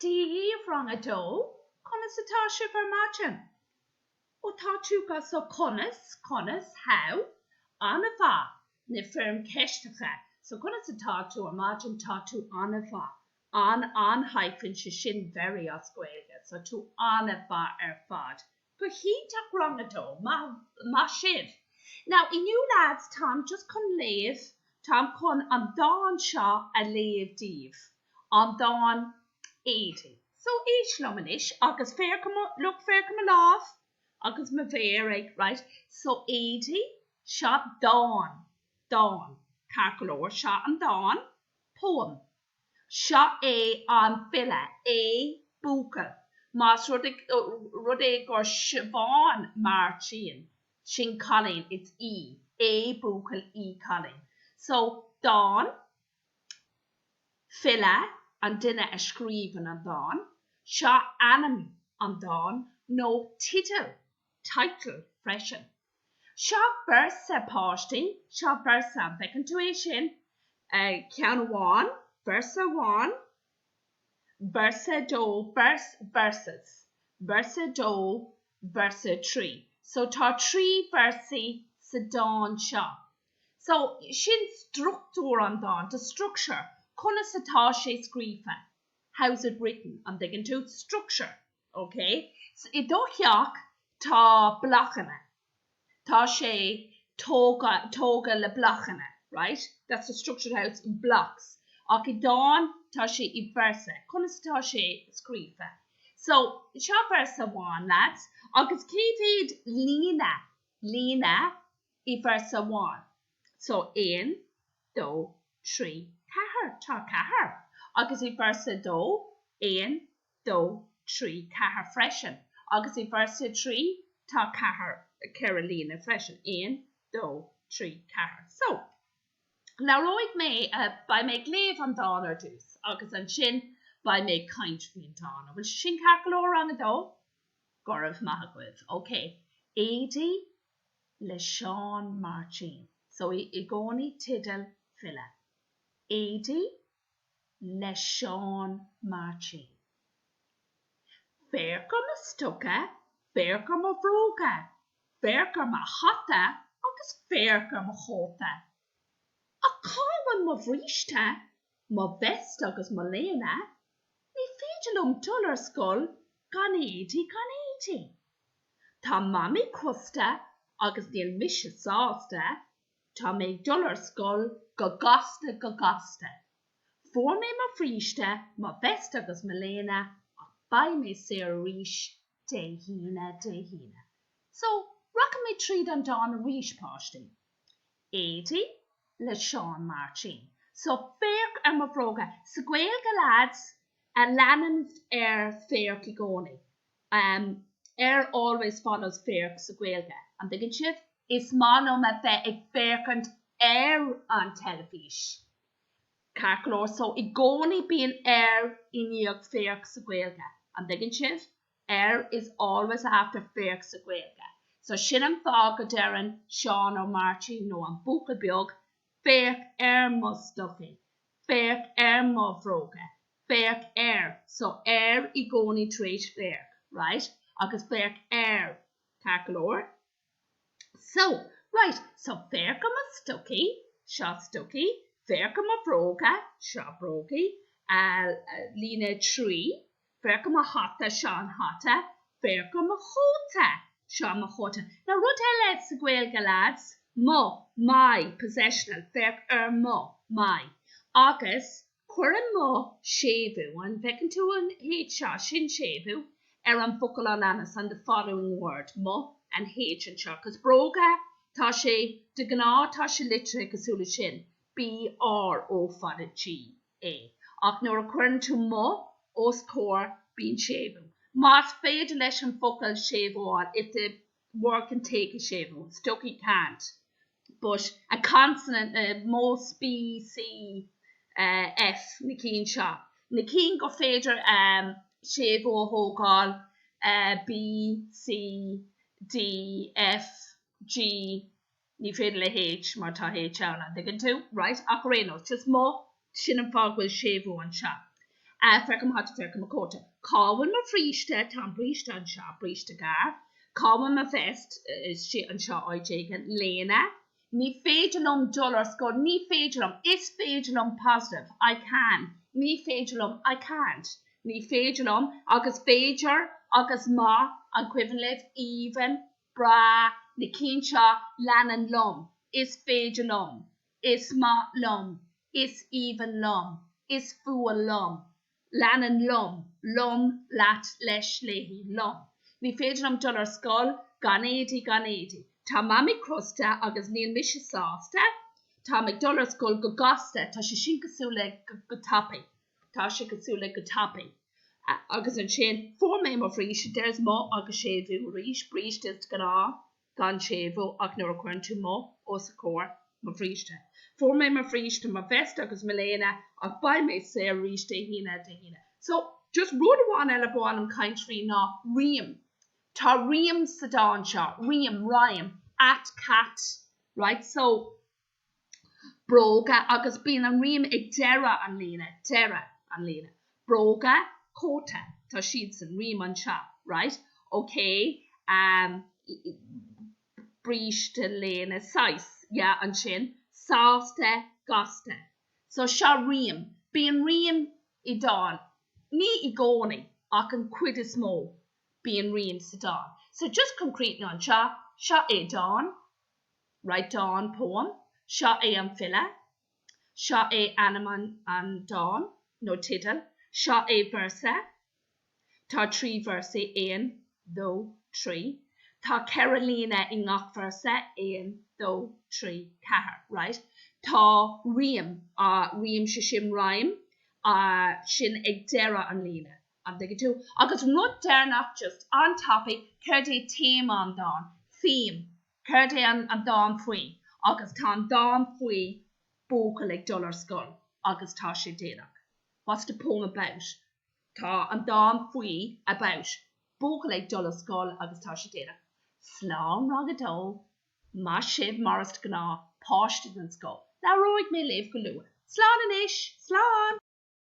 Díomh rang a dó, conas atá sibh ar maidin. Ó tá tú go so conas, how, anna bha, na firm ceisteacha. So conas atá tú ar maidin tá tú anna bha. An hyphen se sin very oscuilge, so tú anna bha ar fad. Go hítach rang a dó, ma sibh. Now, in you lads, Tom just con leave, Tom con an dawn seo a leave díomh. An dawn 80. So each lomanish, agus fair come love, agus ma verig, right? So 80, shot dawn, calculor, shot and dawn, poem. Shot a an villa, a bukel. Mas rudig or Siobhan Máirtín. Shin Colin, it's E. A bukel E Colin. So dawn, villa, and dinner a skriven an dawn. Sha anime an dawn. No title, freshen. Sha versa pashti. Sha versa vacantuation. Count one, versa one. Versa do, verses. Versa do, versa tree. So ta tree versi sa dawn sha. So shin structure an dawn, the structure. Conas atá sé scrífa. How's it written? I'm digging to structure. Okay? So I dócheach tá blachana. Tá sé tóga le blachana, right? That's the structured house in blocks. Ach I dawn tá sé I versa. Conas atá sé scrífa. So, seo versa one, lads. Agus céfid lína I versa one. So, 1, 2, 3, cahar. Agus I versa do, 1, 2, 3, cahar freshen. Agus I versa 3, ta cahar Carolina freshen. 1, 2, 3, cahar. So, now roig me by make leave an dawn or dus. Agus an shin by make kind fi an dawn. Well, shin calculor an a do? Gorav mahagwith. Okay. Éadaí le Seán Máirtín. So I goni tiddle filla. Éadaí le Seán Máirtín. Verker ma stucca, verker ma vroga, verker ma hatta, agus verker ma chota. A cáwan ma vrishta, ma vest agus ma lena, ni fidgelum tuller skull, gan éadaí. Ta mami custa, agus níl mishe sásta, ta me duller skull, go gasta. For me ma vrishta, ma vest agus ma lena, by me ser rish de hina. So, rock me treat and dawn rish pashti. Éadaí le Seán Máirtín. So, fair ma vroga. Sgwélga lads, and lannan fair kigoni. Always follows fair sgwélga. And the gitchit is mono ma fe fairkant an telefish. Calculor, so igoni being in your fair sgwélga. And the gitchit is always after fair sgwélga. So shinam fog Darren, Seán or Máirtín no an bukelbiog, fair mo stuffy, fair mo vroga, fair so igoni trade fair, right? Agus fair calculor. So, right, so fair come a stucky, shot stucky, fair come a broga, shot brogy, lina tree, fair come a hotta, Seán hotta, fair come a hota, Seán ma hota. Now, rud let's gwelga lads, my, possessional, fair my. Agus, curan mo, shevu, and vecin to an h shin shevu, an buckle on anas and the following word, mo and h and sha, cause broga, tashe, de gna, tashe literally kasula shin, b r o fada g a. Ach nor according to mo, os core, being shevu. Mas fade lesson buckle shevu on if the word can take a shevu, stucky can't. But a consonant, most B, C, F, Nikeen shop. Nikeen go fader, shevo hogal, B, C, D, F, G, ni fader H, marta H, and they can do, right? Acareno, just more, shin and fog will shevo and shop. Fercum hat fercum a cota. Cáwan ma fríste tá bríste an seo bríste gar. Cáwan ma vest is she an seo oidegan Lena. Ní féidirlum dollars go ní féidirlum is féidirlum positive I can. Ní féidirlum I can't. Ní féidirlum agus féidir agus ma an equivalent even bra ní cínseo lean lum is féidirlum is ma lum is even lum is fual lum lean lum lat leis lehi lum. Ní féidirlum dollar skull gan éadi. Tá mami crosta agus níl mis sásta. Tá me dollar skull go gasta tá sé sin cosúla go tapi. Tá sé cosúla go tapi. Agus an sin for me ma fríis there's mo agus sévu ríis bríist is gan sévu ag nor cuan tú mo os cór ma fríiste. For me ma fríiste ma vest agus Milena ag by me sé ríis de hina. So just rud one ela bon am country na riam. Tá riam sadan sha riam rhyme at cat right so broga agus bin an riam ag terra an lena broga Cota, tá sheets and ream an sha, right? Okay, bríiste lena sais, yeah, an sin, sáste, gaste. So sha ream, being ream I dawn, ní I goni, ach an quid is mo, being ream sa dawn. So just concrete on sha dawn, right dawn poem, sha an filla, sha animan an dawn, no title, sha versa, tá trí versa ein, dó, trí, tá Carolina in ngach versa ein, dó, trí, cahar, right? Tá riam, riam shishim rhyme, shin ag dera an lena, an dig tú, agus rud dernach just on topic, cerde theme an dawn, theme, cerde an dawn fui, agus tá dawn fui, bóca like dollar skull, agus tá sé dénach. What's the poem about? Tá an dám fui about. Bóca like dollar skull agus tá sé dénach. Slán ragadó, má sib marist gná, páiste an skull. Na roig mé leif go lua. Slán an ish, slán!